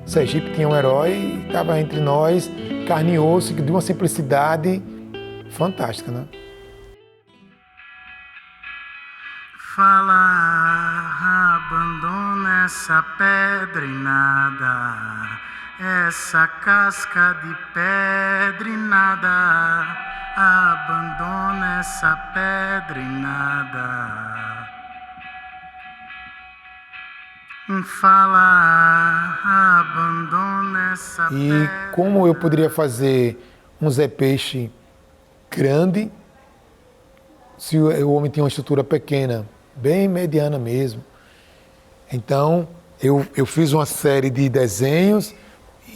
Sergipe tinha um herói, estava entre nós, carne e osso, de uma simplicidade fantástica, né? Fala, abandona essa pedra e nada, essa casca de pedra e nada, abandona essa pedra e nada. Fala, abandona essa pedra. E como eu poderia fazer um Zé Peixe grande, se o homem tinha uma estrutura pequena, bem mediana mesmo. Então, eu fiz uma série de desenhos,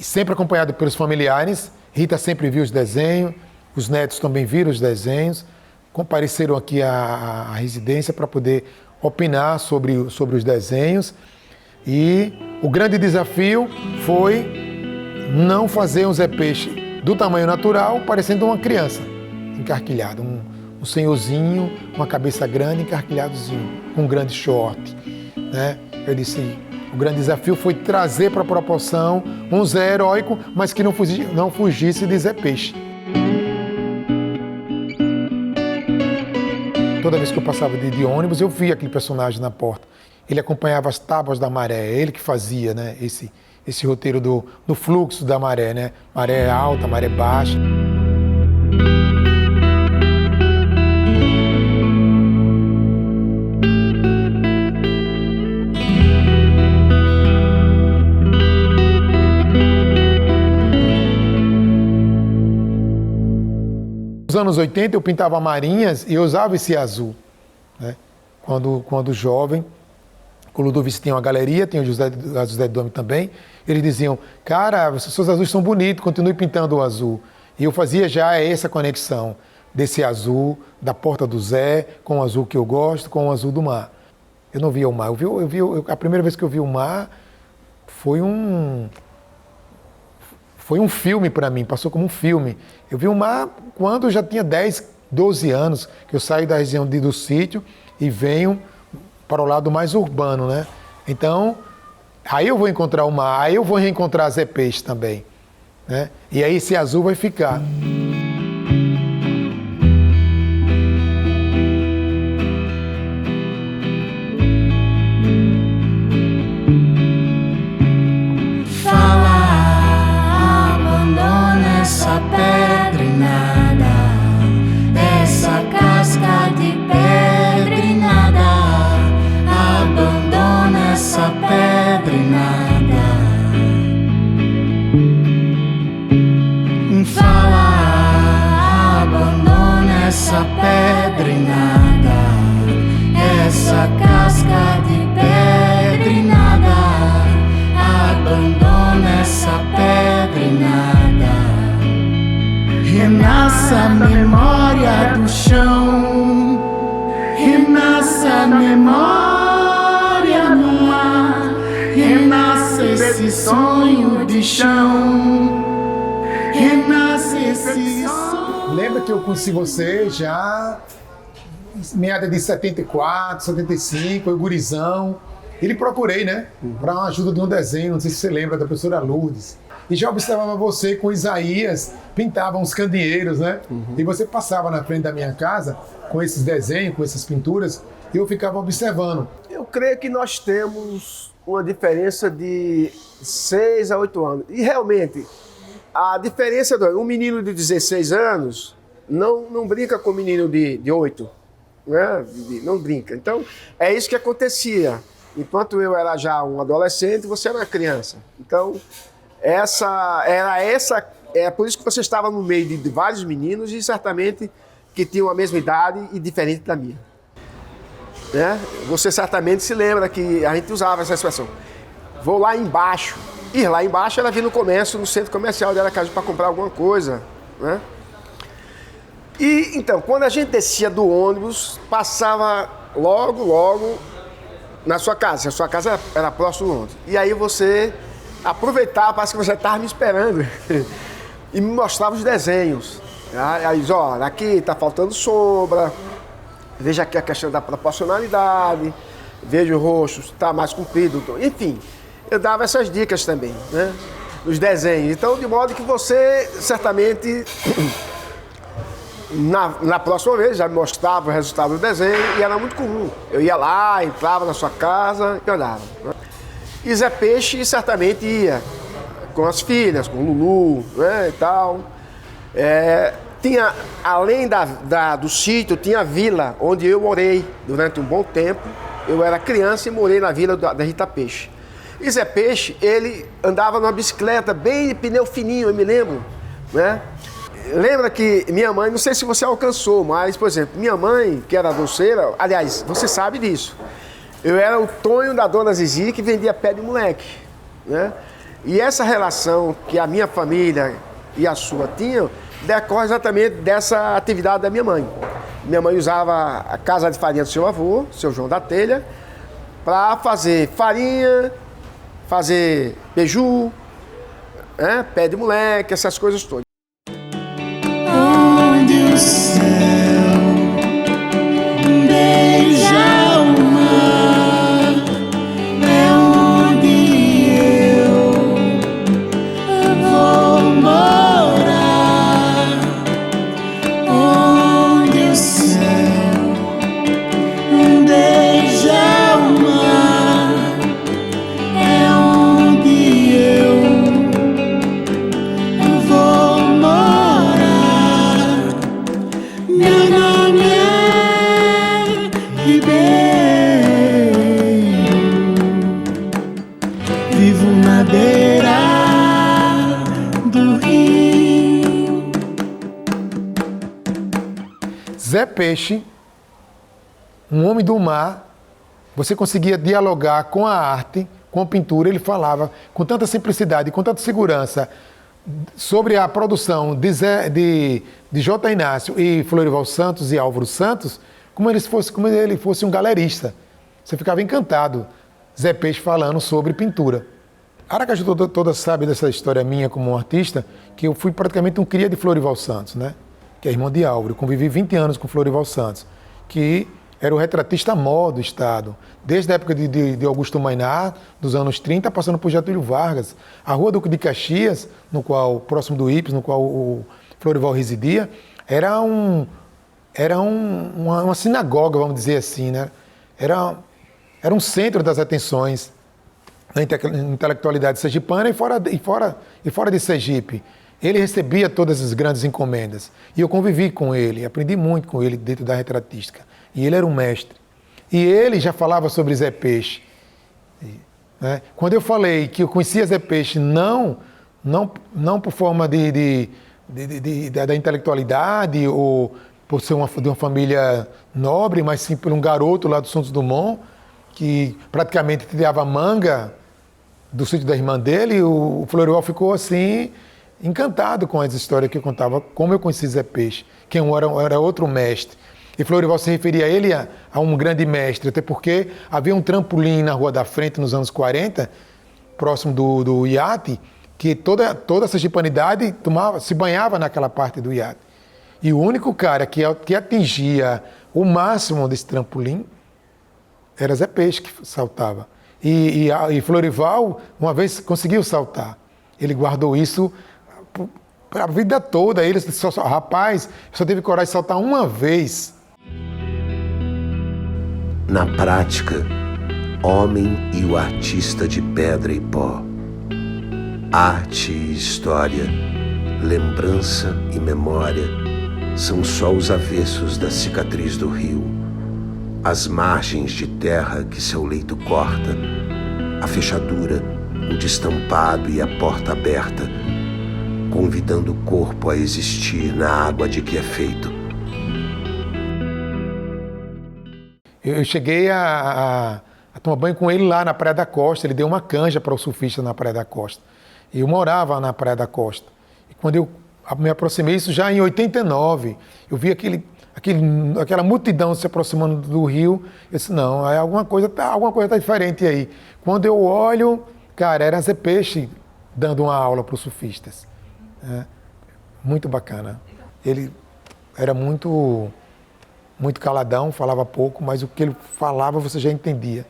sempre acompanhado pelos familiares. Rita sempre viu os desenhos, os netos também viram os desenhos, compareceram aqui à residência para poder opinar sobre os desenhos. E o grande desafio foi não fazer um Zé Peixe do tamanho natural, parecendo uma criança encarquilhada, um senhorzinho, uma cabeça grande, encarquilhadozinho, com um grande short, né? Eu disse, o grande desafio foi trazer para a proporção um Zé heróico, mas que não fugisse de Zé Peixe. Toda vez que eu passava de ônibus, eu via aquele personagem na porta. Ele acompanhava as tábuas da maré, ele que fazia, né, esse roteiro do fluxo da maré, né? Maré alta, maré baixa. Nos anos 80 eu pintava marinhas e eu usava esse azul, né? Quando jovem. O Ludovic tinha uma galeria, tinha o José Domi também. Eles diziam, cara, os seus azuis são bonitos, continue pintando o azul. E eu fazia já essa conexão desse azul, da Porta do Zé, com o azul que eu gosto, com o azul do mar. Eu não via o mar. A primeira vez que eu vi o mar foi um filme para mim, passou como um filme. Eu vi o mar quando eu já tinha 10, 12 anos, que eu saio da região do sítio e venho para o lado mais urbano, né? Então, aí eu vou encontrar o mar, aí eu vou reencontrar Zé Peixe também, né? E aí esse azul vai ficar. Fala, abandona essa pedra e nada, essa casca de pedra e nada. Abandona essa pedra e nada. Fala, abandona essa pedra e nada, essa casca de pedra e nada. Abandona essa pedra e nada. Renasça a memória do chão, renasça a memória no mar, renasça esse sonho de chão, renasce esse sonho. Lembra que eu conheci você já meada de 74, 75, eu gurizão. Ele procurei, né, para uma ajuda de um desenho, não sei se você lembra, da professora Lourdes. E já observava você com Isaías, pintavam os candeeiros, né? E você passava na frente da minha casa com esses desenhos, com essas pinturas, e eu ficava observando. Eu creio que nós temos uma diferença de 6 a 8 anos. E realmente, a diferença um menino de 16 anos não brinca com um menino de 8, né? Não brinca. Então, é isso que acontecia. Enquanto eu era já um adolescente, você era uma criança. Então, é por isso que você estava no meio de vários meninos e certamente que tinham a mesma idade e diferente da minha. Né? Você certamente se lembra que a gente usava essa expressão. Vou lá embaixo. E lá embaixo ela vinha no comércio, no centro comercial dela casa para comprar alguma coisa. Né? E então, quando a gente descia do ônibus, passava logo na sua casa. A sua casa era próximo do ônibus. E aí você aproveitava, parece que você estava me esperando. E me mostrava os desenhos. Aí diz, ó, aqui tá faltando sombra, veja aqui a questão da proporcionalidade, veja o rosto, está mais comprido. Enfim, eu dava essas dicas também, né? Nos desenhos. Então, de modo que você, certamente, na próxima vez, já me mostrava o resultado do desenho e era muito comum. Eu ia lá, entrava na sua casa e olhava. Né? E Zé Peixe, certamente, ia com as filhas, com o Lulu, né, e tal. Tinha, além do sítio, tinha a vila onde eu morei durante um bom tempo. Eu era criança e morei na vila da Rita Peixe. E Zé Peixe, ele andava numa bicicleta bem de pneu fininho, eu me lembro, né? Lembra que minha mãe, não sei se você alcançou, mas, por exemplo, minha mãe, que era doceira, aliás, você sabe disso. Eu era o Tonho da Dona Zizi que vendia pé de moleque, né? E essa relação que a minha família e a sua tinham, decorre exatamente dessa atividade da minha mãe. Minha mãe usava a casa de farinha do seu avô, seu João da Telha, para fazer farinha, fazer beiju, né, pé de moleque, essas coisas todas. Onde o céu beija o mar, é onde eu vou morar. Onde o céu beija o mar, é onde eu vou morar. Meu nome é Ribeiro, vivo na beira do rio. Zé Peixe, um homem do mar, você conseguia dialogar com a arte, com a pintura. Ele falava com tanta simplicidade, com tanta segurança sobre a produção de J. Inácio e Florival Santos e Álvaro Santos, como ele fosse um galerista. Você ficava encantado, Zé Peixe falando sobre pintura. Aracaju toda sabe dessa história minha como um artista, que eu fui praticamente um cria de Florival Santos, né? Que é irmão de Álvaro. Eu convivi 20 anos com Florival Santos, que era o retratista maior do Estado, desde a época de Augusto Mainar, dos anos 30, passando por Getúlio Vargas. A Rua Duque de Caxias, próximo do IPES, no qual o Florival residia, era uma sinagoga, vamos dizer assim, né? Era um centro das atenções da intelectualidade sergipana e fora de Sergipe. Ele recebia todas as grandes encomendas. E eu convivi com ele, aprendi muito com ele dentro da retratística. E ele era um mestre. E ele já falava sobre Zé Peixe. Né? Quando eu falei que eu conhecia Zé Peixe não por forma da intelectualidade ou por ser de uma família nobre, mas sim por um garoto lá do Santos Dumont, que praticamente tirava manga do sítio da irmã dele, o Florival ficou assim, encantado com as histórias que eu contava, como eu conheci Zé Peixe, que era outro mestre. E Florival se referia a ele a um grande mestre, até porque havia um trampolim na Rua da Frente nos anos 40, próximo do iate, que toda a sergipanidade se banhava naquela parte do iate. E o único cara que atingia o máximo desse trampolim era Zé Peixe, que saltava. E Florival, uma vez, conseguiu saltar. Ele guardou isso para a vida toda. Ele rapaz, só teve coragem de saltar uma vez. Na prática, homem e o artista de pedra e pó. Arte e história, lembrança e memória são só os avessos da cicatriz do rio, as margens de terra que seu leito corta, a fechadura, o destampado e a porta aberta, convidando o corpo a existir na água de que é feito. Eu cheguei a tomar banho com ele lá na Praia da Costa. Ele deu uma canja para o surfista na Praia da Costa. Eu morava na Praia da Costa. E quando eu me aproximei, isso já em 89. Eu vi aquela multidão se aproximando do rio. Eu disse, não, alguma coisa tá diferente aí. Quando eu olho, cara, era Zé Peixe dando uma aula para os surfistas. Né? Muito bacana. Ele era muito caladão, falava pouco, mas o que ele falava você já entendia.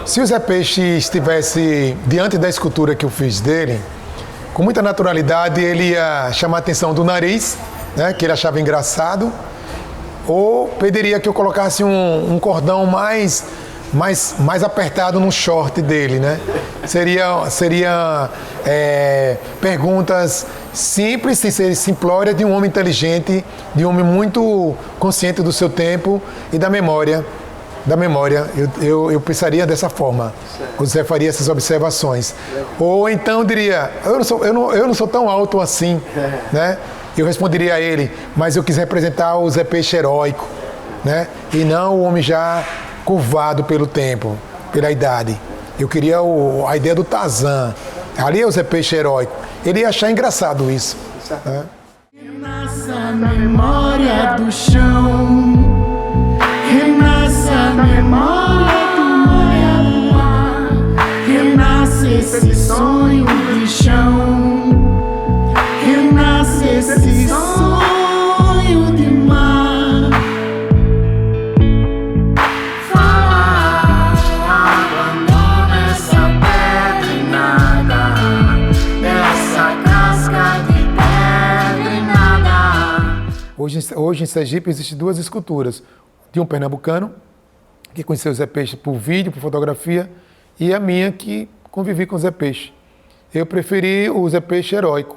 Se o Zé Peixe estivesse diante da escultura que eu fiz dele, com muita naturalidade ele ia chamar a atenção do nariz, né, que ele achava engraçado, ou pediria que eu colocasse um cordão mais apertado no short dele, né? Seria perguntas simples, sem ser simplórias, de um homem inteligente, de um homem muito consciente do seu tempo e da memória. Eu pensaria dessa forma. O Zé faria essas observações. Ou então diria, eu não sou tão alto assim, né? Eu responderia a ele, mas eu quis representar o Zé Peixe heróico, né? E não o homem já curvado pelo tempo, pela idade. Eu queria a ideia do Tarzan. Ali é o Zé Peixe heróico. Ele ia achar engraçado isso. Né? Renasce a memória do chão, renasce a memória do mar, renasce esse sonho do chão, renasce esse sonho de mar. Fala, abandona essa pedra e nada, essa casca de pedra e nada. Hoje em Sergipe existem duas esculturas. De um pernambucano, que conheceu o Zé Peixe por vídeo, por fotografia, e a minha, que convivi com o Zé Peixe. Eu preferi o Zé Peixe heróico.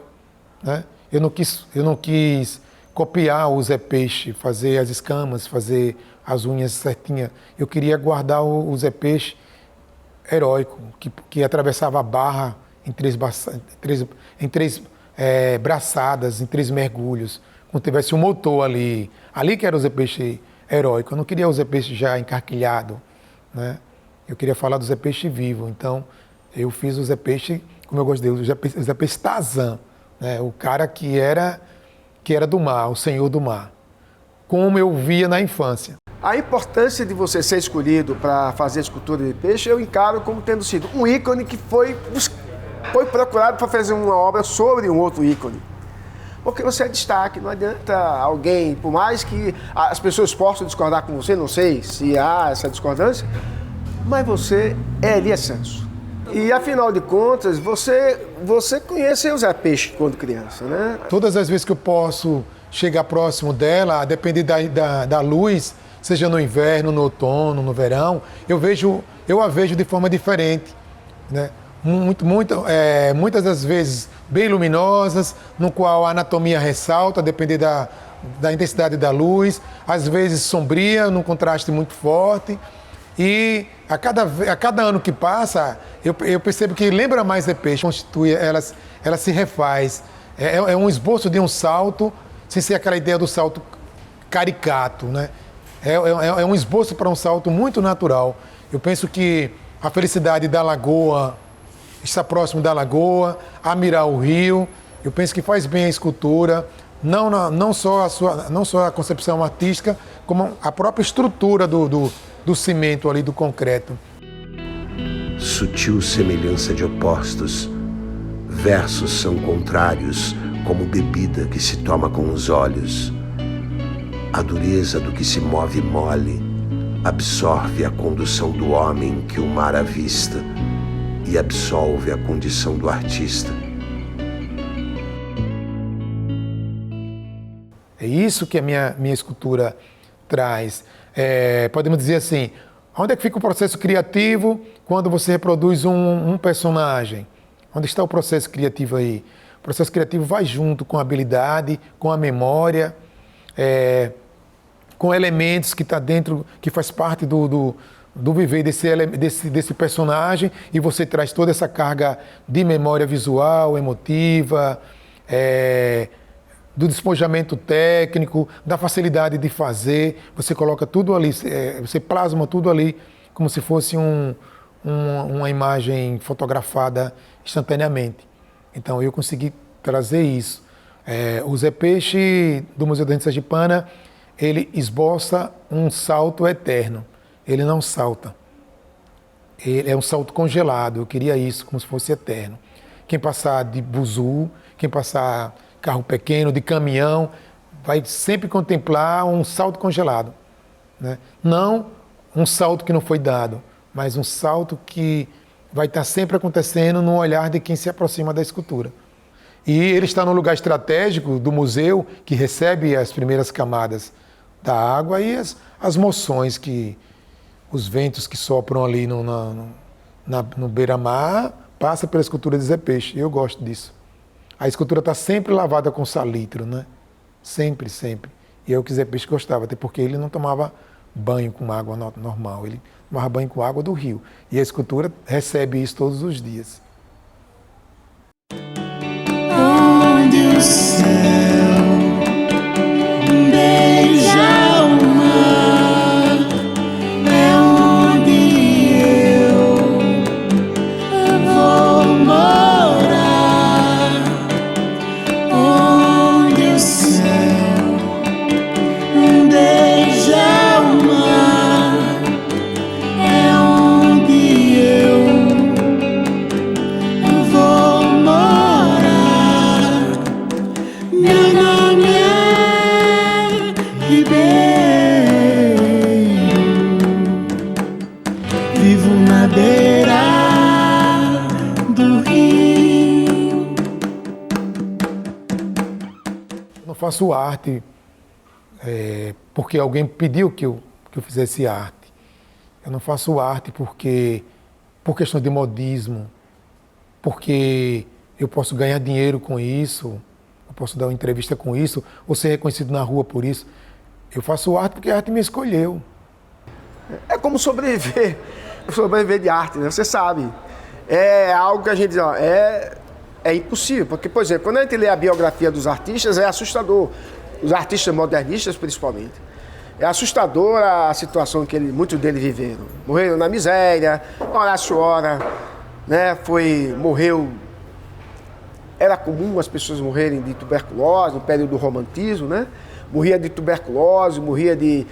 Né? Eu não quis copiar o Zé Peixe, fazer as escamas, fazer as unhas certinhas. Eu queria guardar o Zé Peixe heróico, que atravessava a barra em três braçadas, em 3 mergulhos, quando tivesse um motor ali. Ali que era o Zé Peixe heróico. Eu não queria o Zé Peixe já encarquilhado, né? Eu queria falar do Zé Peixe vivo. Então, eu fiz o Zé Peixe, como eu gosto dele, o Zé Peixe Tarzan, né? O cara que era do mar, o senhor do mar, como eu via na infância. A importância de você ser escolhido para fazer a escultura de peixe, eu encaro como tendo sido um ícone que foi procurado para fazer uma obra sobre um outro ícone. Porque você é destaque, não adianta alguém, por mais que as pessoas possam discordar com você, não sei se há essa discordância, mas você é Elias Santos. E afinal de contas, você conheceu o Zé Peixe quando criança, né? Todas as vezes que eu posso chegar próximo dela, a depender da luz, seja no inverno, no outono, no verão, eu a vejo de forma diferente, né? Muitas das vezes bem luminosas, no qual a anatomia ressalta, a depender da intensidade da luz, às vezes sombria, num contraste muito forte. E a cada ano que passa, eu percebo que lembra mais Zé Peixe, constitui, ela se refaz. É um esboço de um salto, sem ser aquela ideia do salto caricato, né? É um esboço para um salto muito natural. Eu penso que a felicidade da lagoa, estar próximo da lagoa, a mirar o rio, eu penso que faz bem a escultura, não só a concepção artística, como a própria estrutura do cimento ali, do concreto. Sutil semelhança de opostos, versos são contrários como bebida que se toma com os olhos. A dureza do que se move mole absorve a condução do homem que o mar avista e absolve a condição do artista. É isso que a minha escultura traz. Podemos dizer assim, onde é que fica o processo criativo quando você reproduz um personagem? Onde está o processo criativo aí? O processo criativo vai junto com a habilidade, com a memória, com elementos que está dentro, que faz parte do viver desse personagem, e você traz toda essa carga de memória visual, emotiva, do despojamento técnico, da facilidade de fazer. Você coloca tudo ali, você plasma tudo ali como se fosse uma imagem fotografada instantaneamente. Então eu consegui trazer isso. O Zé Peixe, do Museu da Arte Sergipana, ele esboça um salto eterno. Ele não salta. Ele é um salto congelado. Eu queria isso, como se fosse eterno. Quem passar de buzu, quem passar carro pequeno, de caminhão, vai sempre contemplar um salto congelado, né? Não um salto que não foi dado, mas um salto que vai estar sempre acontecendo no olhar de quem se aproxima da escultura. E ele está num lugar estratégico do museu que recebe as primeiras camadas da água e as moções, que os ventos que sopram ali no beira-mar passam pela escultura de Zé Peixe. Eu gosto disso. A escultura está sempre lavada com salitro, né? Sempre, sempre. E é o que Zé Peixe gostava, até porque ele não tomava banho com água normal, ele tomava banho com água do rio. E a escultura recebe isso todos os dias. Onde o céu beija o mar, é onde eu vou morar. Onde o céu beija o mar, é onde eu vou morar. Meu nome é Ribeiro, vivo na beira do rio. Não faço arte porque alguém pediu que eu fizesse arte. Eu não faço arte por questão de modismo, porque eu posso ganhar dinheiro com isso, eu posso dar uma entrevista com isso, ou ser reconhecido na rua por isso. Eu faço arte porque a arte me escolheu. É como sobreviver de arte, né? Você sabe. É algo que a gente diz, ó, é impossível. Porque, por exemplo, quando a gente lê a biografia dos artistas, é assustador. Os artistas modernistas, principalmente. É assustadora a situação que muitos deles viveram. Morreram na miséria, Horácio Ora, né, morreu. Era comum as pessoas morrerem de tuberculose no período do romantismo, né? Morria de tuberculose, morria de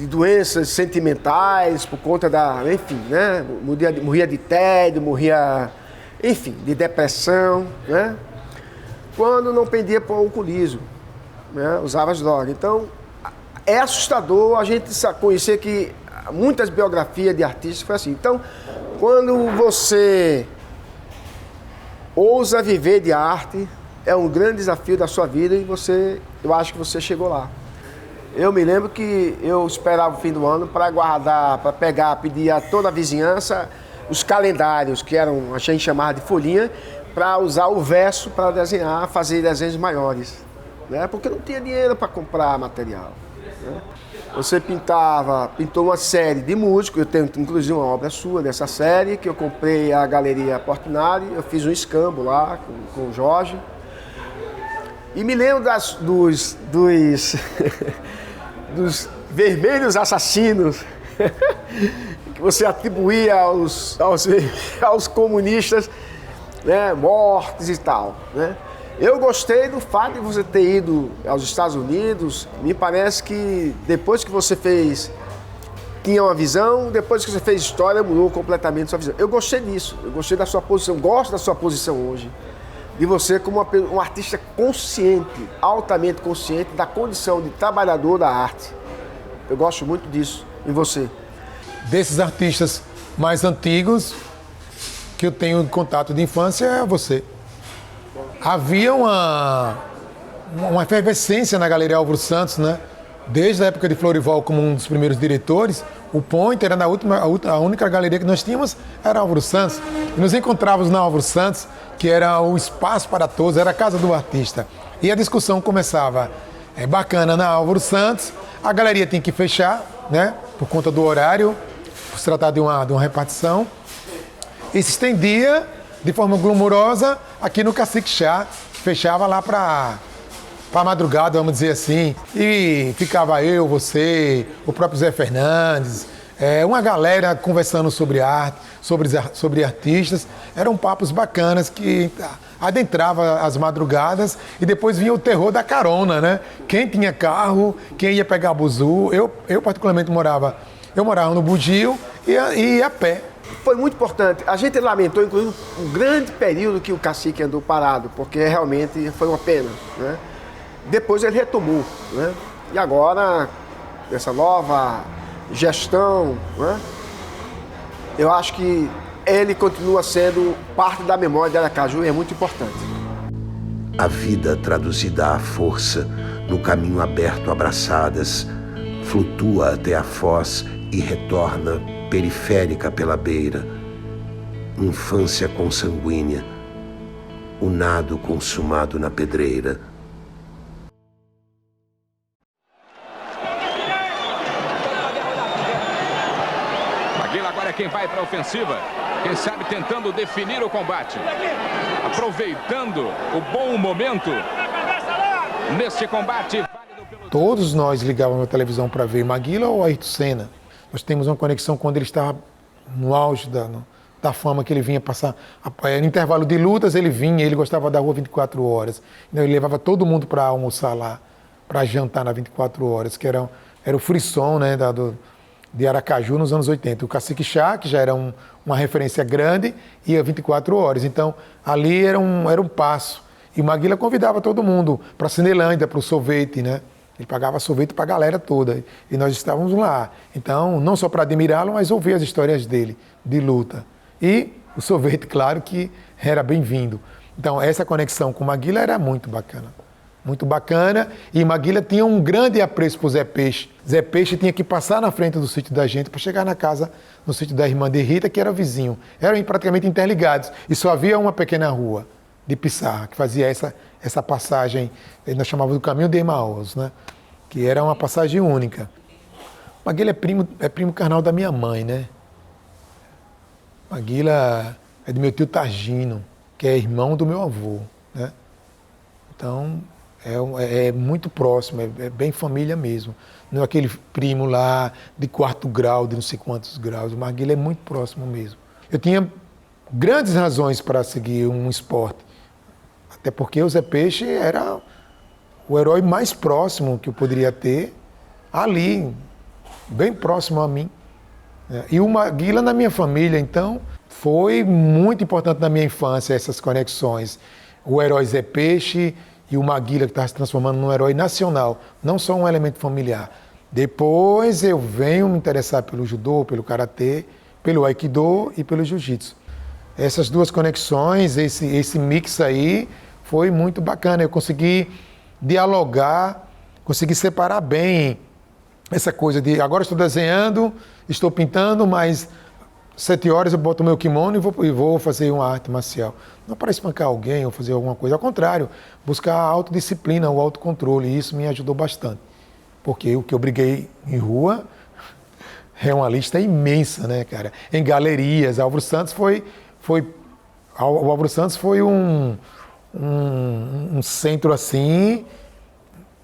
doenças sentimentais por conta enfim, né? Morria de tédio, morria, enfim, de depressão, né? Quando não pendia para o alcoolismo, né? Usava as drogas. Então, é assustador a gente conhecer que muitas biografias de artistas foi assim. Então, quando você ousa viver de arte, é um grande desafio da sua vida e eu acho que você chegou lá. Eu me lembro que eu esperava o fim do ano para guardar, pedir a toda a vizinhança os calendários, que a gente chamava de folhinha, para usar o verso para desenhar, fazer desenhos maiores, né? Porque não tinha dinheiro para comprar material, né? Você pintou uma série de músicos, eu tenho inclusive uma obra sua dessa série, que eu comprei a Galeria Portinari, eu fiz um escambo lá com o Jorge. E me lembro dos vermelhos assassinos que você atribuía aos comunistas, né, mortes e tal, né? Eu gostei do fato de você ter ido aos Estados Unidos. Me parece que depois que você tinha uma visão, depois que você fez história, mudou completamente sua visão. Eu gostei disso, eu gostei da sua posição, gosto da sua posição hoje. De você como um artista consciente, altamente consciente da condição de trabalhador da arte. Eu gosto muito disso em você. Desses artistas mais antigos que eu tenho contato de infância é você. Havia uma efervescência na Galeria Álvaro Santos, né? Desde a época de Florival como um dos primeiros diretores, o Pointer era a única galeria que nós tínhamos era Álvaro Santos. E nos encontrávamos na Álvaro Santos, que era o espaço para todos, era a casa do artista. E a discussão começava bacana na Álvaro Santos, a galeria tinha que fechar, né? Por conta do horário, por se tratar de uma repartição, e se estendia de forma glamourosa aqui no Cacique Chá, fechava lá para madrugada, vamos dizer assim, e ficava eu, você, o próprio Zé Fernandes, Uma galera conversando sobre arte, sobre artistas. Eram papos bacanas que adentrava as madrugadas e depois vinha o terror da carona, né? Quem tinha carro, quem ia pegar buzu. Eu particularmente morava no Bugio e ia a pé. Foi muito importante. A gente lamentou, inclusive, um grande período que o cacique andou parado, porque realmente foi uma pena, né? Depois ele retomou, né? E agora, essa nova gestão, né? Eu acho que ele continua sendo parte da memória de Aracaju e é muito importante. A vida traduzida à força, no caminho aberto a braçadas, flutua até a foz e retorna periférica pela beira. Infância consanguínea, o nado consumado na pedreira. Maguila agora é quem vai para a ofensiva. Quem sabe tentando definir o combate. Aproveitando o bom momento neste combate. Todos nós ligávamos a televisão para ver Maguila ou Ayrton Senna. Nós temos uma conexão quando ele estava no auge da fama que ele vinha passar. No intervalo de lutas ele vinha, ele gostava da rua 24 horas. Então, ele levava todo mundo para almoçar lá, para jantar na 24 horas, que era o frisson, né, de Aracaju nos anos 80. O Cacique Chá, que já era uma referência grande, ia 24 horas. Então, ali era um passo. E o Maguila convidava todo mundo para a Cinelândia, para o sorvete, né? Ele pagava sorvete para a galera toda. E nós estávamos lá. Então, não só para admirá-lo, mas ouvir as histórias dele, de luta. E o sorvete, claro, que era bem-vindo. Então, essa conexão com o Maguila era muito bacana. Muito bacana. E Maguila tinha um grande apreço por Zé Peixe. Zé Peixe tinha que passar na frente do sítio da gente para chegar na casa, no sítio da irmã de Rita, que era vizinho. Eram praticamente interligados. E só havia uma pequena rua de Pissarra, que fazia essa passagem, nós chamávamos do caminho de Emaús, né? Que era uma passagem única. Maguila é primo carnal da minha mãe, né? Maguila é do meu tio Targino, que é irmão do meu avô, né? Então, é muito próximo, é bem família mesmo. Não é aquele primo lá de 4º grau, de não sei quantos graus. O Maguila é muito próximo mesmo. Eu tinha grandes razões para seguir um esporte. Até porque o Zé Peixe era o herói mais próximo que eu poderia ter ali, bem próximo a mim. E o Maguila na minha família, então, foi muito importante na minha infância essas conexões. O herói Zé Peixe e o Maguila, que estava se transformando num herói nacional, não só um elemento familiar. Depois eu venho me interessar pelo judô, pelo karatê, pelo aikido e pelo jiu-jitsu. Essas duas conexões, esse mix aí, foi muito bacana. Eu consegui dialogar, consegui separar bem essa coisa de agora estou desenhando, estou pintando, mas 7 horas eu boto o meu kimono e vou fazer uma arte marcial. Não para espancar alguém ou fazer alguma coisa, ao contrário, buscar a autodisciplina, o autocontrole, e isso me ajudou bastante. Porque o que eu briguei em rua é uma lista imensa, né, cara? Em galerias, Álvaro Santos foi um centro assim,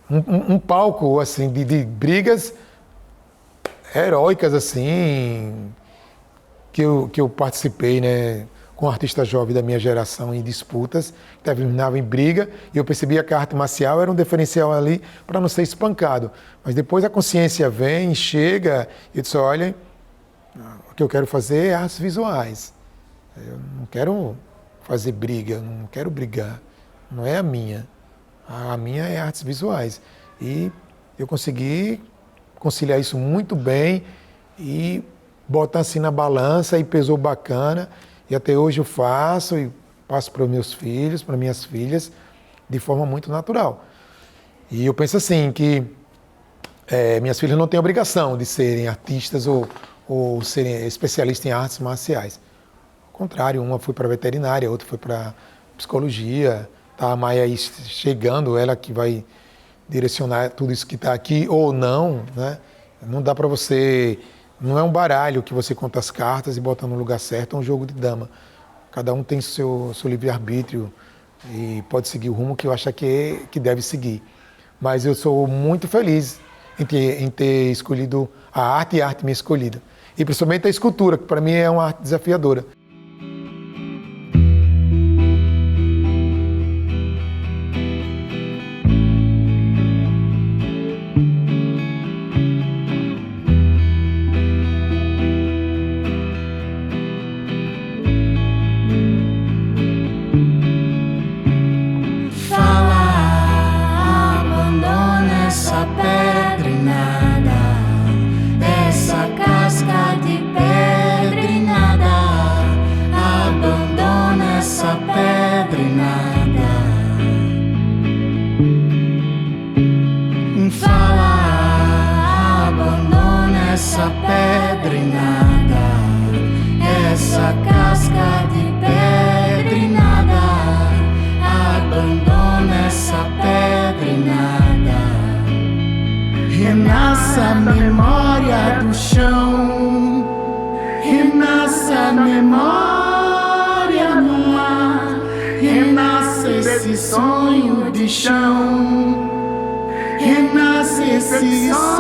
um palco assim de brigas heróicas assim, que eu participei, né, com artistas jovens da minha geração em disputas, que terminavam em briga, e eu percebia que a arte marcial era um diferencial ali para não ser espancado. Mas depois a consciência vem, chega, e eu disse, olha, o que eu quero fazer é artes visuais. Eu não quero fazer briga, não quero brigar. Não é a minha. A minha é artes visuais. E eu consegui conciliar isso muito bem e botar assim na balança e pesou bacana. E até hoje eu faço e passo para os meus filhos, para minhas filhas, de forma muito natural. E eu penso assim que minhas filhas não têm obrigação de serem artistas ou serem especialistas em artes marciais. Ao contrário, uma foi para veterinária, outra foi para psicologia. Tá a Maia aí chegando, ela que vai direcionar tudo isso que está aqui ou não, né? Não dá para você... Não é um baralho que você conta as cartas e bota no lugar certo, é um jogo de dama. Cada um tem seu livre-arbítrio e pode seguir o rumo que eu acho que deve seguir. Mas eu sou muito feliz em ter escolhido a arte e a arte me escolhida. E principalmente a escultura, que para mim é uma arte desafiadora. Essa pedra e nada, essa casca de pedra e nada, abandona essa pedra e nada. Renasça a memória do chão, renasça a memória no mar, renasça esse sonho de chão, renasce esse sonho.